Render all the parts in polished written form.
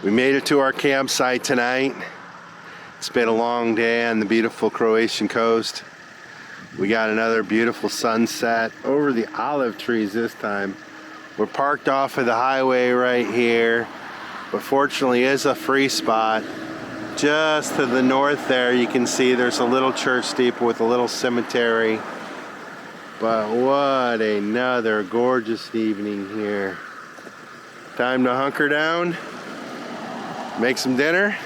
We made it to our campsite tonight. It's been a long day on the beautiful Croatian coast. We got another beautiful sunset over the olive trees this time. We're parked off of the highway right here, but fortunately is a free spot. Just to the north there you can see there's a little church steeple with a little cemetery. But what another gorgeous evening here. Time to hunker down, make some dinner,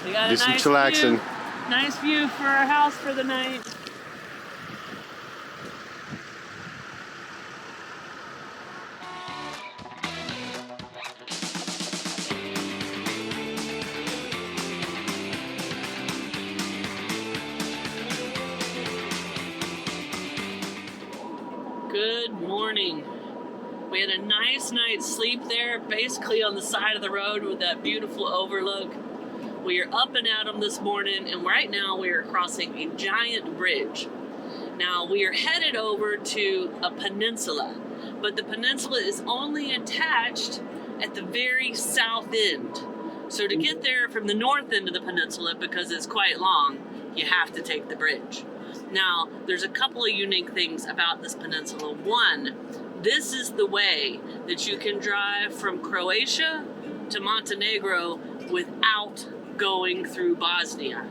do some chillaxing. Nice view for our house for the night. Good morning. We had a nice night's sleep there, basically on the side of the road with that beautiful overlook. We are up and at 'em this morning, and right now we are crossing a giant bridge. Now we are headed over to a peninsula, but the peninsula is only attached at the very south end. So to get there from the north end of the peninsula, because it's quite long, you have to take the bridge. Now, there's a couple of unique things about this peninsula. One, this is the way that you can drive from Croatia to Montenegro without going through Bosnia.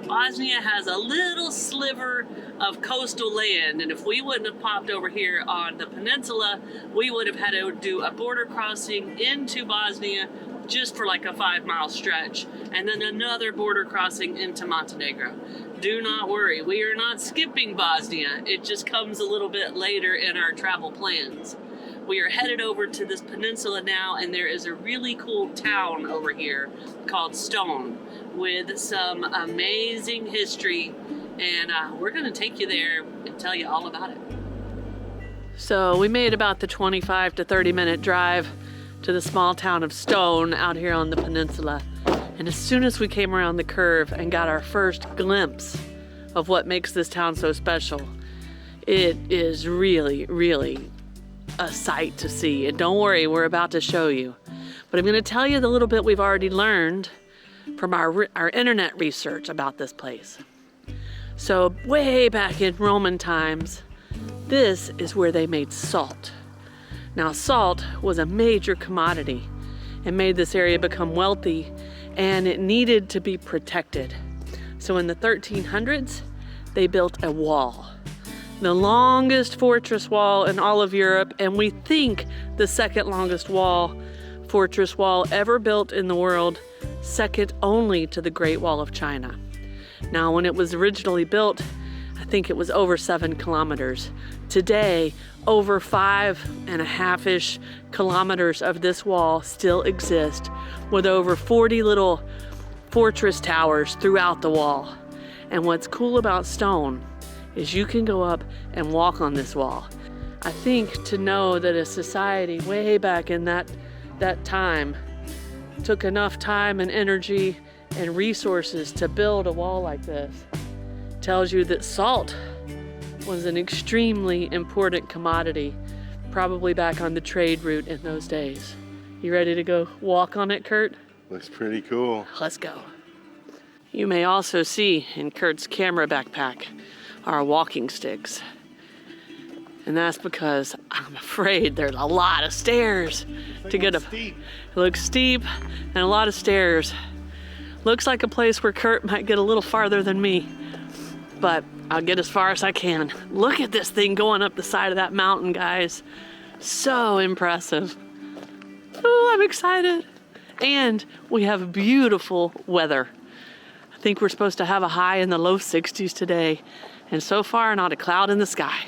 Bosnia has a little sliver of coastal land, and if we wouldn't have popped over here on the peninsula, we would have had to do a border crossing into Bosnia just for like a 5-mile stretch, and then another border crossing into Montenegro. Do not worry, we are not skipping Bosnia. It just comes a little bit later in our travel plans. We are headed over to this peninsula now, and there is a really cool town over here called Ston with some amazing history, and we're gonna take you there and tell you all about it. So we made about the 25 to 30 minute drive to the small town of Ston out here on the peninsula. And as soon as we came around the curve and got our first glimpse of what makes this town so special, it is really, really a sight to see. And don't worry, we're about to show you. But I'm gonna tell you the little bit we've already learned from our internet research about this place. So way back in Roman times, this is where they made salt. Now salt was a major commodity and made this area become wealthy, and it needed to be protected. So in the 1300s, they built a wall. The longest fortress wall in all of Europe, and we think the second longest fortress wall ever built in the world, second only to the Great Wall of China. Now when it was originally built, I think it was over 7 kilometers. Today, over 5.5-ish kilometers of this wall still exist, with over 40 little fortress towers throughout the wall. And what's cool about Ston is you can go up and walk on this wall. I think to know that a society way back in that time took enough time and energy and resources to build a wall like this tells you that salt was an extremely important commodity, probably back on the trade route in those days. You ready to go walk on it, Curt? Looks pretty cool. Let's go. You may also see in Curt's camera backpack our walking sticks. And that's because I'm afraid there's a lot of stairs to get up. It looks steep and a lot of stairs. Looks like a place where Curt might get a little farther than me, but I'll get as far as I can. Look at this thing going up the side of that mountain, guys. So impressive. Oh, I'm excited. And we have beautiful weather. I think we're supposed to have a high in the low 60s today, and so far not a cloud in the sky.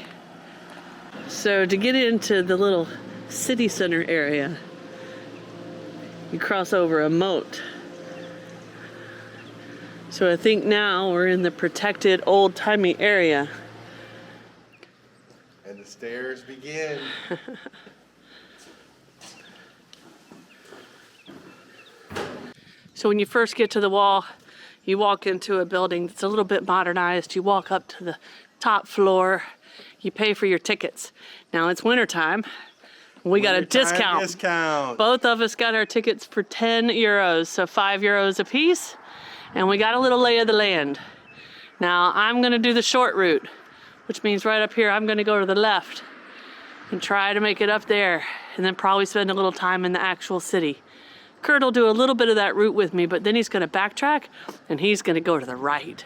So to get into the little city center area, you cross over a moat. So I think now we're in the protected old-timey area. And the stairs begin. So when you first get to the wall, you walk into a building that's a little bit modernized. You walk up to the top floor. You pay for your tickets. Now it's wintertime, We got a Wintertime discount. discount. Both of us got our tickets for 10 euros, so 5 euros a piece. And we got a little lay of the land. Now I'm gonna do the short route, which means right up here, I'm gonna go to the left and try to make it up there, and then probably spend a little time in the actual city. Curt will do a little bit of that route with me, but then he's gonna backtrack and he's gonna go to the right.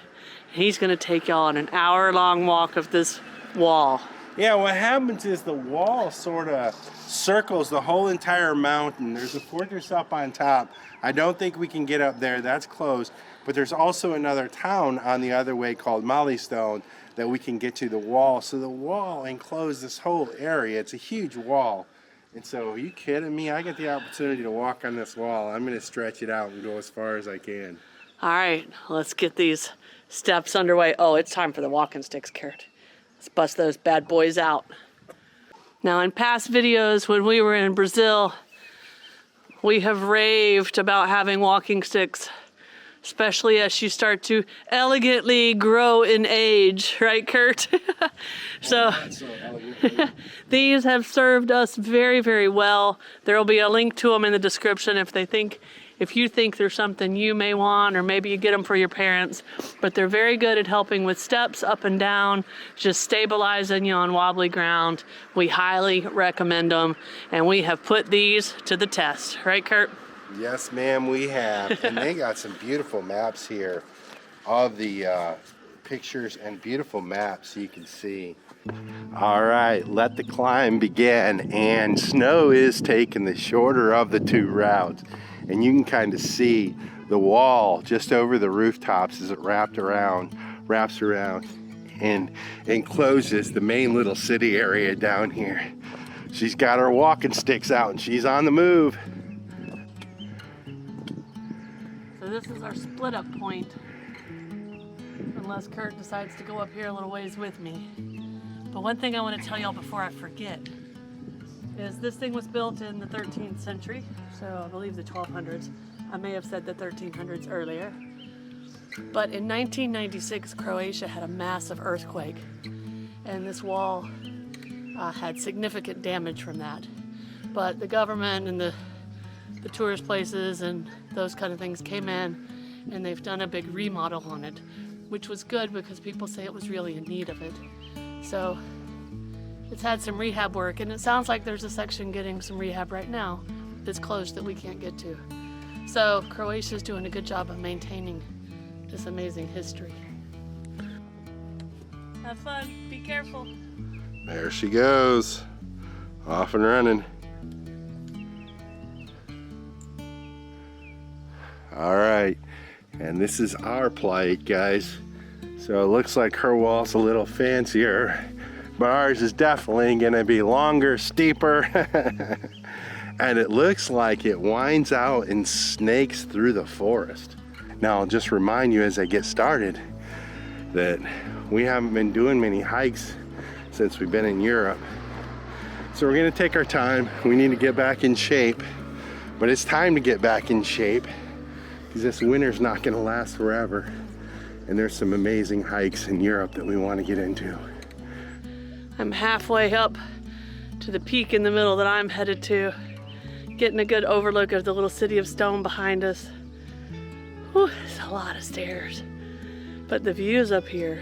He's gonna take y'all on an hour-long walk of this wall. Yeah, what happens is the wall sort of circles the whole entire mountain. There's a fortress up on top. I don't think we can get up there, that's closed. But there's also another town on the other way called Ston that we can get to the wall. So the wall enclosed this whole area. It's a huge wall. And so, are you kidding me? I get the opportunity to walk on this wall. I'm gonna stretch it out and go as far as I can. All right, let's get these steps underway. Oh, it's time for the walking sticks, Curt. Let's bust those bad boys out. Now, in past videos, when we were in Brazil, we have raved about having walking sticks, especially as you start to elegantly grow in age, right, Curt? So these have served us very, very well. There will be a link to them in the description if you think there's something you may want, or maybe you get them for your parents. But they're very good at helping with steps up and down, just stabilizing you on wobbly ground. We highly recommend them, and we have put these to the test, right, Curt? Yes, ma'am, we have. And they got some beautiful maps here of the pictures and beautiful maps you can see. All right, let the climb begin. And snow is taking the shorter of the two routes. And you can kind of see the wall just over the rooftops as it wraps around, and encloses the main little city area down here. She's got her walking sticks out and she's on the move. So this is our split up point, unless Curt decides to go up here a little ways with me. But one thing I want to tell y'all before I forget is this thing was built in the 13th century, so I believe the 1200s. I may have said the 1300s earlier. But in 1996, Croatia had a massive earthquake, and this wall had significant damage from that. But the government and the tourist places and those kind of things came in, and they've done a big remodel on it, which was good because people say it was really in need of it. So it's had some rehab work, and it sounds like there's a section getting some rehab right now that's closed that we can't get to. So Croatia's doing a good job of maintaining this amazing history. Have fun, be careful. There she goes, off and running. All right, and this is our plight, guys. So it looks like her wall's a little fancier, but ours is definitely gonna be longer, steeper, and it looks like it winds out and snakes through the forest. Now, I'll just remind you as I get started that we haven't been doing many hikes since we've been in Europe. So we're gonna take our time. We need to get back in shape, but it's time to get back in shape because this winter's not gonna last forever. And there's some amazing hikes in Europe that we wanna get into. I'm halfway up to the peak in the middle that I'm headed to, getting a good overlook of the little city of Ston behind us. Whew, it's a lot of stairs, but the view's up here,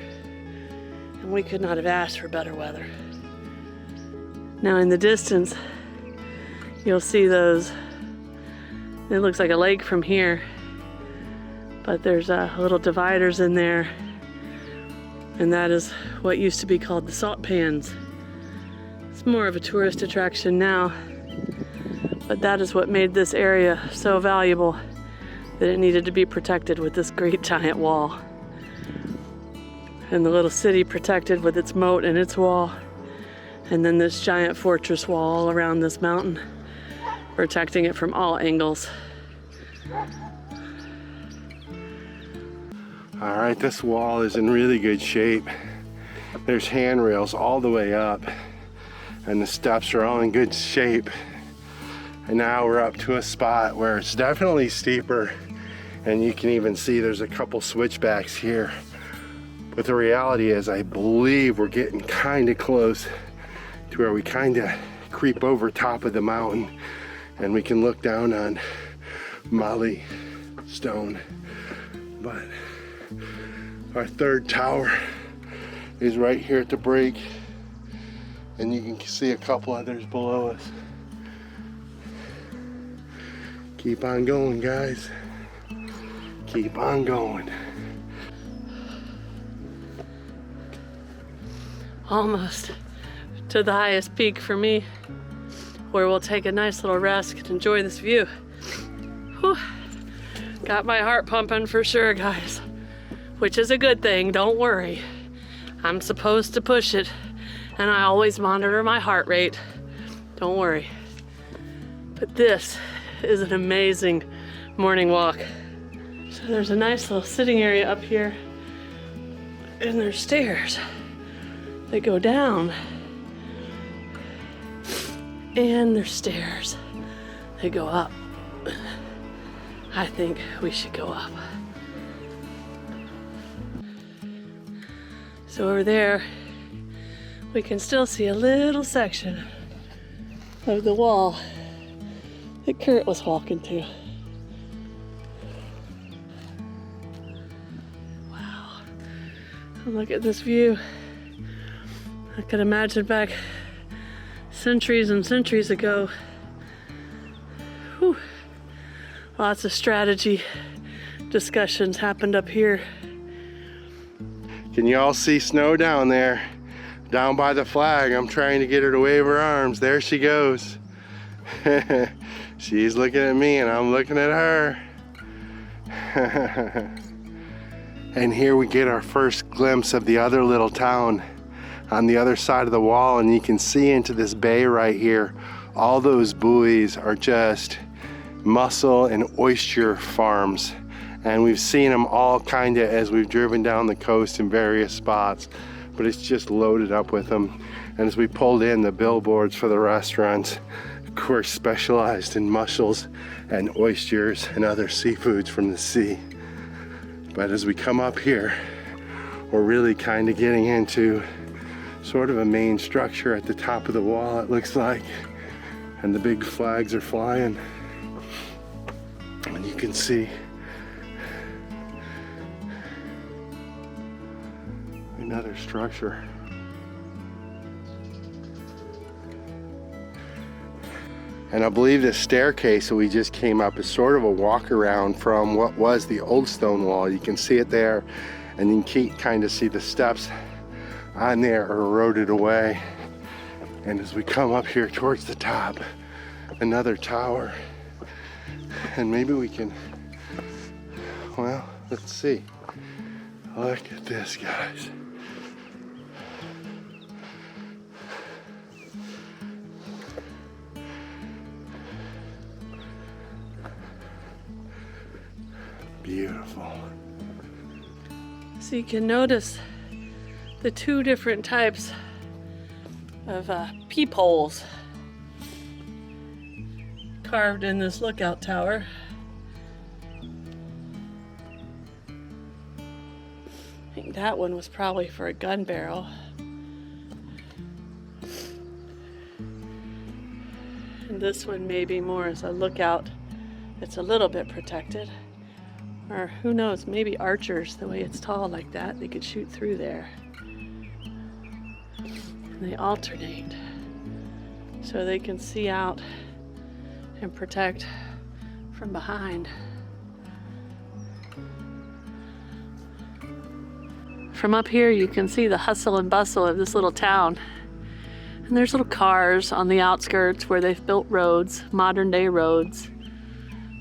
and we could not have asked for better weather. Now in the distance, you'll see those, it looks like a lake from here, but there's little dividers in there, and that is what used to be called the salt pans. It's more of a tourist attraction now, but that is what made this area so valuable that it needed to be protected with this great giant wall. And the little city protected with its moat and its wall, and then this giant fortress wall all around this mountain, protecting it from all angles. All right, this wall is in really good shape. There's handrails all the way up, and the steps are all in good shape. And now we're up to a spot where it's definitely steeper, and you can even see there's a couple switchbacks here. But the reality is, I believe we're getting kind of close to where we kind of creep over top of the mountain and we can look down on Molly Stone. But our third tower is right here at the break, and you can see a couple others below us. Keep on going, guys. Keep on going. Almost to the highest peak for me, where we'll take a nice little rest and enjoy this view. Whew. Got my heart pumping for sure, guys, which is a good thing, don't worry. I'm supposed to push it, and I always monitor my heart rate. Don't worry. But this is an amazing morning walk. So there's a nice little sitting area up here, and there's stairs that go down, and there's stairs that go up. I think we should go up. So over there, we can still see a little section of the wall that Curt was walking to. Wow. And look at this view. I could imagine back centuries and centuries ago. Whew. Lots of strategy discussions happened up here. Can you all see Snow down there? Down by the flag. I'm trying to get her to wave her arms. There she goes. She's looking at me and I'm looking at her. And here we get our first glimpse of the other little town on the other side of the wall, and you can see into this bay right here. All those buoys are just mussel and oyster farms, and we've seen them all kind of as we've driven down the coast in various spots, but it's just loaded up with them. And as we pulled in, the billboards for the restaurants, of course, specialized in mussels and oysters and other seafoods from the sea. But as we come up here, we're really kind of getting into sort of a main structure at the top of the wall, it looks like, and the big flags are flying, and you can see another structure. And I believe this staircase that we just came up is sort of a walk around from what was the old stone wall. You can see it there, and you can kind of see the steps on there are eroded away. And as we come up here towards the top, another tower. And maybe we can, well, let's see. Look at this, guys. Beautiful. So you can notice the two different types of peepholes carved in this lookout tower. I think that one was probably for a gun barrel. And this one may be more as a lookout. It's a little bit protected. Or who knows, maybe archers, the way it's tall like that, they could shoot through there. And they alternate so they can see out and protect from behind. From up here you can see the hustle and bustle of this little town. And there's little cars on the outskirts where they've built roads, modern day roads.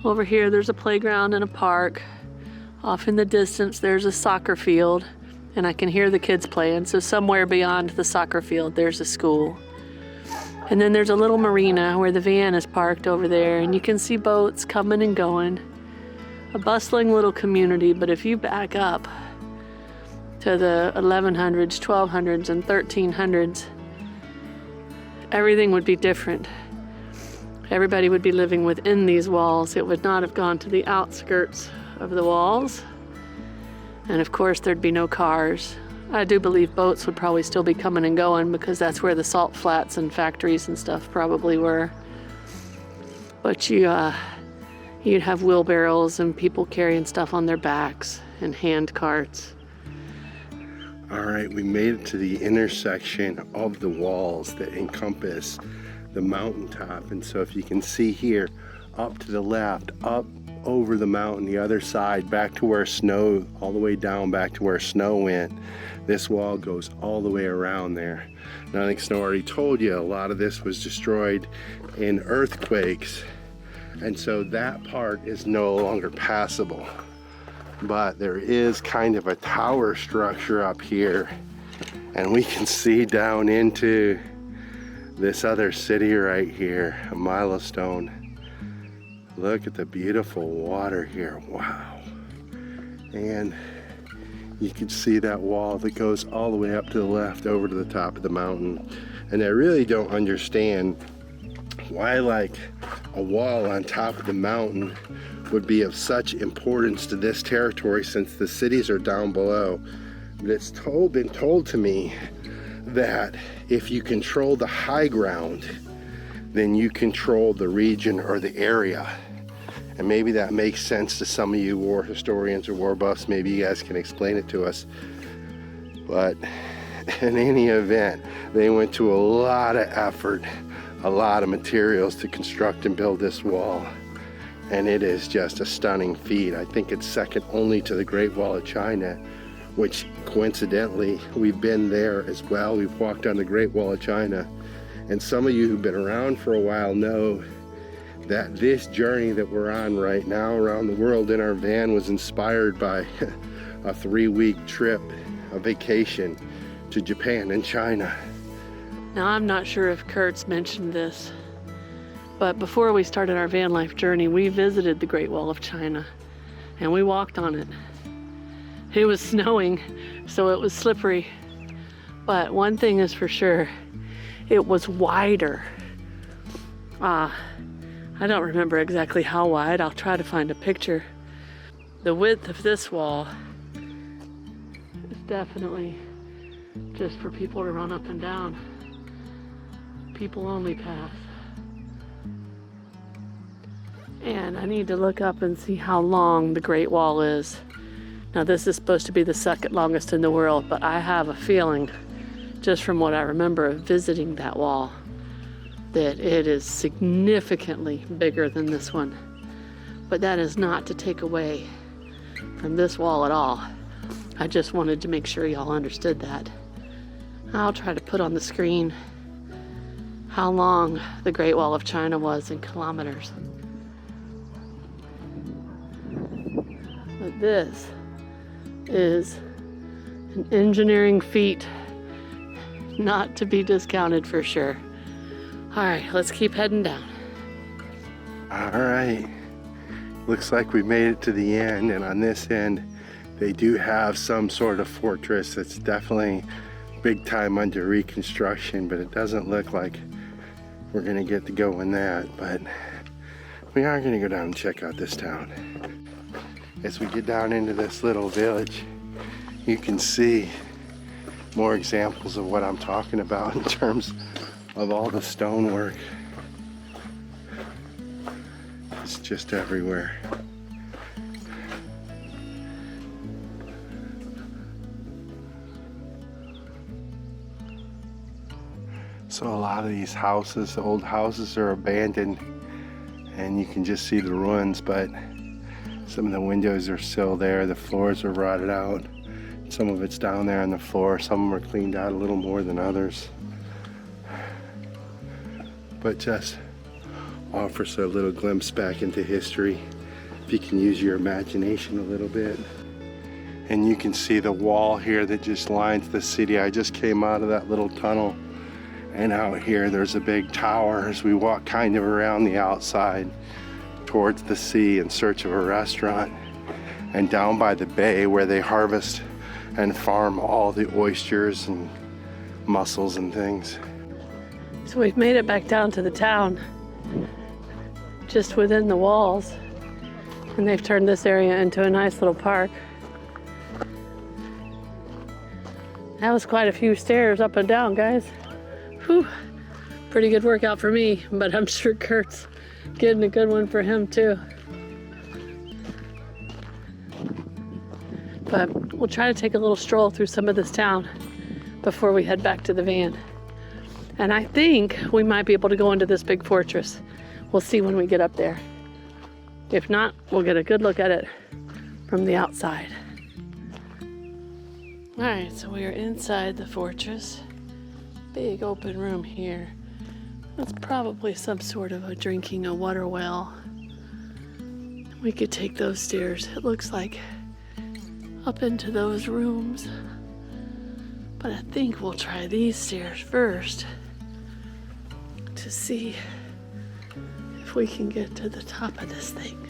Over here there's a playground and a park. Off in the distance there's a soccer field, and I can hear the kids playing, so somewhere beyond the soccer field there's a school. And then there's a little marina where the van is parked over there, and you can see boats coming and going. A bustling little community, but if you back up to the 1100s, 1200s, and 1300s, everything would be different. Everybody would be living within these walls. It would not have gone to the outskirts of the walls. And of course there'd be no cars. I do believe boats would probably still be coming and going because that's where the salt flats and factories and stuff probably were. But you'd have wheelbarrows and people carrying stuff on their backs and hand carts. All right, we made it to the intersection of the walls that encompass the mountaintop. And so if you can see here, up to the left, up over the mountain, the other side, back to where snow, all the way down back to where snow went. This wall goes all the way around there. Now, I think Snow already told you, a lot of this was destroyed in earthquakes. And so that part is no longer passable. But there is kind of a tower structure up here, and we can see down into this other city right here, a mile of Ston. Look at the beautiful water here, wow. And you can see that wall that goes all the way up to the left over to the top of the mountain. And I really don't understand why like a wall on top of the mountain would be of such importance to this territory since the cities are down below. But it's been told to me that if you control the high ground, then you control the region or the area. And maybe that makes sense to some of you war historians or war buffs. Maybe you guys can explain it to us. But in any event, they went to a lot of effort, a lot of materials to construct and build this wall. And it is just a stunning feat. I think it's second only to the Great Wall of China, which coincidentally, we've been there as well. We've walked on the Great Wall of China. And some of you who've been around for a while know that this journey that we're on right now around the world in our van was inspired by a 3-week trip, a vacation to Japan and China. Now, I'm not sure if Curt's mentioned this, but before we started our van life journey, we visited the Great Wall of China and we walked on it. It was snowing, so it was slippery. But one thing is for sure, it was wider. I don't remember exactly how wide. I'll try to find a picture. The width of this wall is definitely just for people to run up and down. People only pass. And I need to look up and see how long the Great Wall is. Now, this is supposed to be the second longest in the world, but I have a feeling, just from what I remember of visiting that wall, that it is significantly bigger than this one. But that is not to take away from this wall at all. I just wanted to make sure y'all understood that. I'll try to put on the screen how long the Great Wall of China was in kilometers. But this is an engineering feat not to be discounted for sure. All right, let's keep heading down. All right, looks like we made it to the end, and on this end, they do have some sort of fortress that's definitely big time under reconstruction, but it doesn't look like we're gonna get to go in that, but we are gonna go down and check out this town. As we get down into this little village, you can see more examples of what I'm talking about in terms of all the stonework. It's just everywhere. So a lot of these houses, the old houses, are abandoned and you can just see the ruins, but some of the windows are still there. The floors are rotted out. Some of it's down there on the floor. Some of them are cleaned out a little more than others. But just offers a little glimpse back into history if you can use your imagination a little bit. And you can see the wall here that just lines the city. I just came out of that little tunnel, and out here there's a big tower as we walk kind of around the outside towards the sea in search of a restaurant, and down by the bay where they harvest and farm all the oysters and mussels and things. So we've made it back down to the town, just within the walls, and they've turned this area into a nice little park. That was quite a few stairs up and down, guys. Whew. Pretty good workout for me, but I'm sure Curt's getting a good one for him too. But we'll try to take a little stroll through some of this town before we head back to the van. And I think we might be able to go into this big fortress. We'll see when we get up there. If not, we'll get a good look at it from the outside. All right, so we are inside the fortress. Big open room here. That's probably some sort of a drinking a water well. We could take those stairs, it looks like, up into those rooms. But I think we'll try these stairs first to see if we can get to the top of this thing.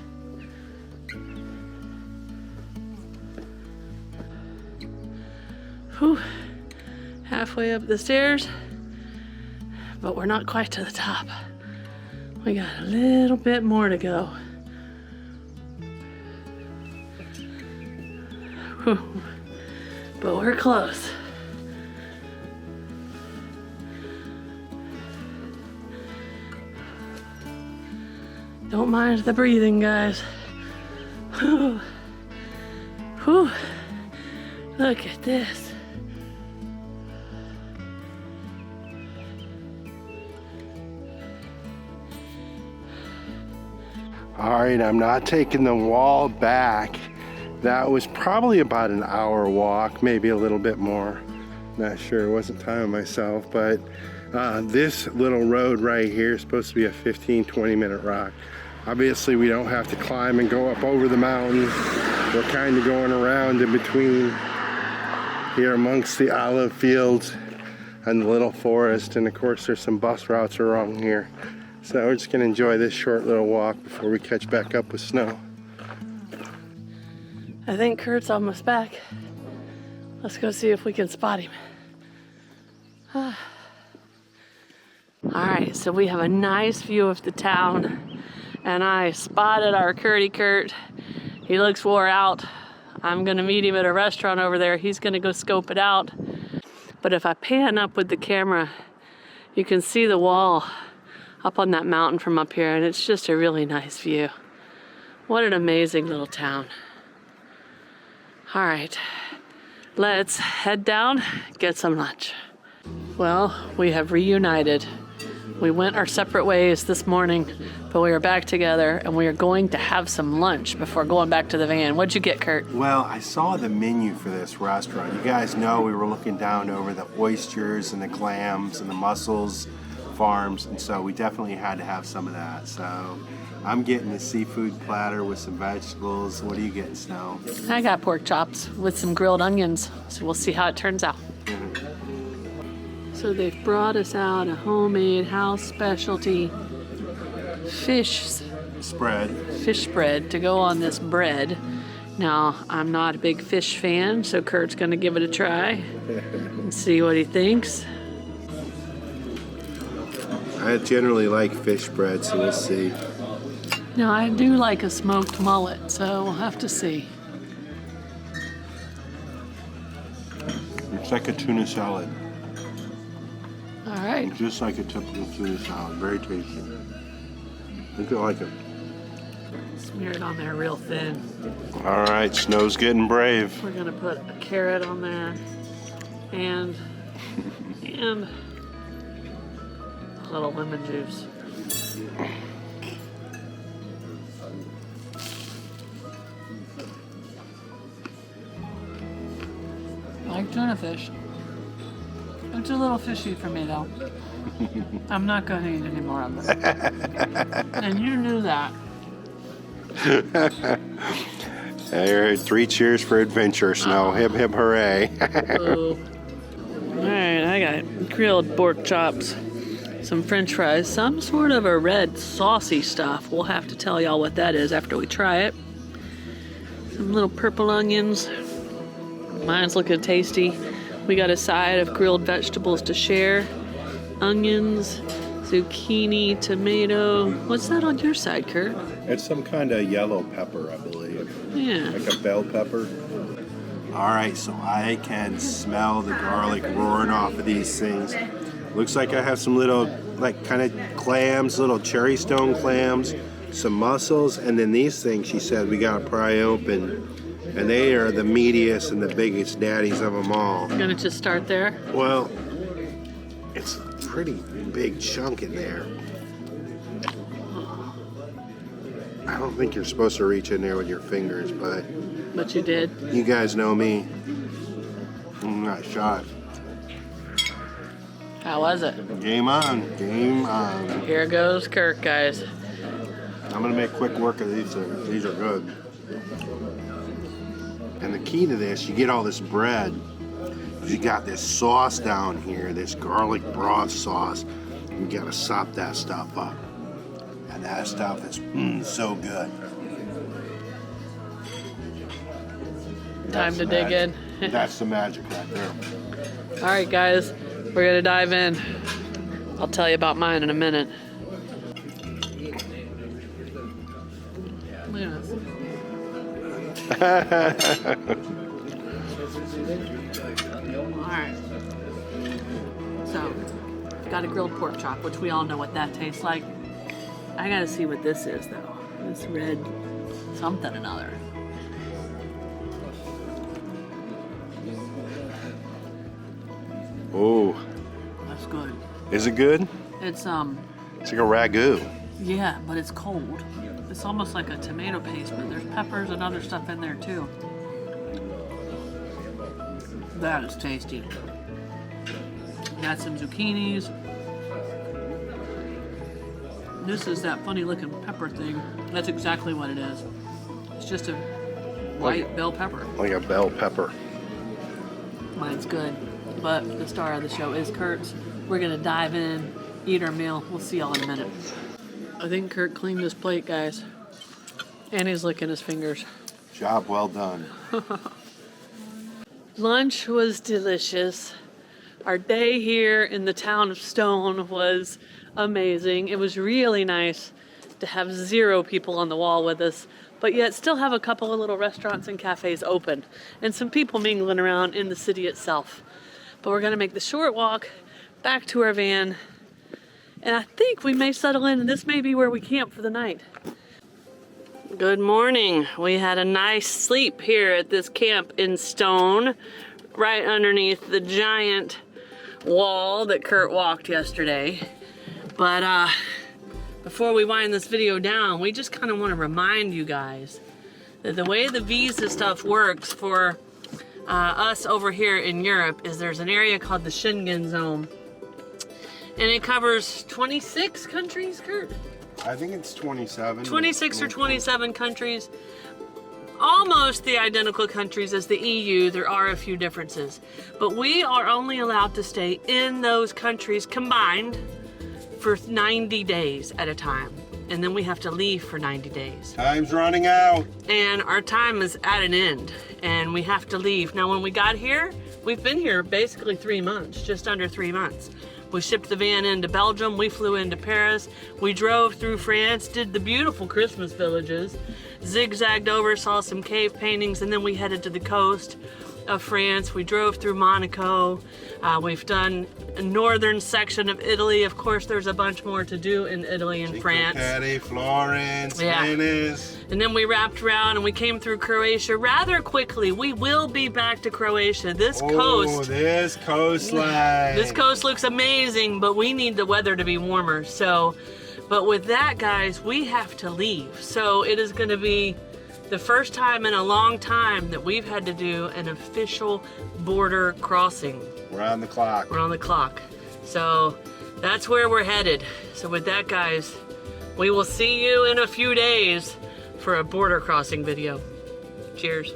Whew. Halfway up the stairs, but we're not quite to the top. We got a little bit more to go. Whew. But we're close. Don't mind the breathing, guys. Whew. Whew. Look at this. All right, I'm not taking the wall back. That was probably about an hour walk, maybe a little bit more. Not sure, wasn't timing myself, but this little road right here is supposed to be a 15-20 minute rock. Obviously, we don't have to climb and go up over the mountain. We're kind of going around in between here amongst the olive fields and the little forest. And of course, there's some bus routes around here. So we're just gonna enjoy this short little walk before we catch back up with snow. I think Curt's almost back. Let's go see if we can spot him. All right, so we have a nice view of the town, and I spotted our Curt. He looks wore out. I'm gonna meet him at a restaurant over there. He's gonna go scope it out. But if I pan up with the camera, you can see the wall up on that mountain from up here, and it's just a really nice view. What an amazing little town. All right, let's head down, get some lunch. Well, we have reunited. We went our separate ways this morning, but we are back together, and we are going to have some lunch before going back to the van. What'd you get, Curt? Well, I saw the menu for this restaurant. You guys know we were looking down over the oysters and the clams and the mussels farms, and so we definitely had to have some of that. So I'm getting a seafood platter with some vegetables. What are you getting, Snow? I got pork chops with some grilled onions, so we'll see how it turns out. So they've brought us out a homemade house specialty fish spread to go on this bread. Now, I'm not a big fish fan, so Curt's gonna give it a try and see what he thinks. I generally like fish bread, so we'll see. Now, I do like a smoked mullet, so we'll have to see. It's like a tuna salad. All right. It's just like a typical tuna salad. Very tasty. I think I like it. Smear it on there real thin. All right, Snow's getting brave. We're gonna put a carrot on there and a little lemon juice. I like tuna fish. It's a little fishy for me though. I'm not gonna eat any more of it. And you knew that. I heard 3 cheers for adventure, Snow. Hip hip hooray. Alright, I got grilled pork chops, some french fries, some sort of a red saucy stuff. We'll have to tell y'all what that is after we try it. Some little purple onions. Mine's looking tasty. We got a side of grilled vegetables to share. Onions, zucchini, tomato. What's that on your side, Curt? It's some kind of yellow pepper, I believe. Yeah. Like a bell pepper. Alright, so I can smell the garlic roaring off of these things. Looks like I have some little, like, kind of clams, little cherry stone clams, some mussels, and then these things she said we gotta pry open. And they are the meatiest and the biggest daddies of them all. I'm gonna just start there. Well, it's a pretty big chunk in there. I don't think you're supposed to reach in there with your fingers, but you did. you guys know me. I'm not shy. How was it? Game on, game on. Here goes Curt, guys. I'm gonna make quick work of these things. These are good. And the key to this, you get all this bread. You got this sauce down here, this garlic broth sauce. You gotta sop that stuff up. And that stuff is so good. Time to dig in. That's the magic right there. All right, guys, we're gonna dive in. I'll tell you about mine in a minute. Look at this. Alright. So, got a grilled pork chop, which we all know what that tastes like. I gotta see what this is, though. This red something or another. Oh. That's good. Is it good? It's It's like a ragu. yeah, but it's cold. It's almost like a tomato paste, but there's peppers and other stuff in there too. That is tasty. Got some zucchinis. This is that funny looking pepper thing. That's exactly what it is. It's just a white bell pepper. Like a bell pepper. Mine's good, but the star of the show is Curt's. We're gonna dive in, eat our meal. We'll see y'all in a minute. I think Curt cleaned his plate, guys. And he's licking his fingers. Job well done. Lunch was delicious. Our day here in the town of Ston was amazing. It was really nice to have 0 people on the wall with us, but yet still have a couple of little restaurants and cafes open and some people mingling around in the city itself. But we're gonna make the short walk back to our van, and I think we may settle in, and this may be where we camp for the night. Good morning. We had a nice sleep here at this camp in Ston, right underneath the giant wall that Curt walked yesterday. But before we wind this video down, we just kind of want to remind you guys that the way the visa stuff works for us over here in Europe is there's an area called the Schengen Zone. And it covers 26 countries, Curt? I think it's 27. 26 or 27 countries. Almost the identical countries as the EU. There are a few differences. But we are only allowed to stay in those countries combined for 90 days at a time. And then we have to leave for 90 days. Time's running out. And our time is at an end. And we have to leave. Now when we got here, we've been here basically 3 months, just under 3 months. We shipped the van into Belgium, we flew into Paris, we drove through France, did the beautiful Christmas villages, zigzagged over, saw some cave paintings, and then we headed to the coast of France. We drove through Monaco. We've done a northern section of Italy. Of course, there's a bunch more to do in Italy and France. Patty, Florence, Venice. And then we wrapped around and we came through Croatia rather quickly. We will be back to Croatia. This coast. This coastline. This coast looks amazing, but we need the weather to be warmer. So, but with that, guys, we have to leave. So it is going to be the first time in a long time that we've had to do an official border crossing. We're on the clock. We're on the clock. So that's where we're headed. So with that, guys, we will see you in a few days for a border crossing video. Cheers.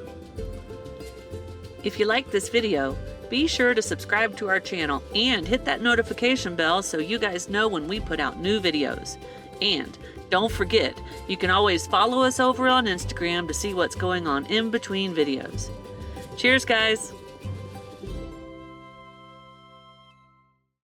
If you like this video, be sure to subscribe to our channel and hit that notification bell so you guys know when we put out new videos. And don't forget, you can always follow us over on Instagram to see what's going on in between videos. Cheers, guys.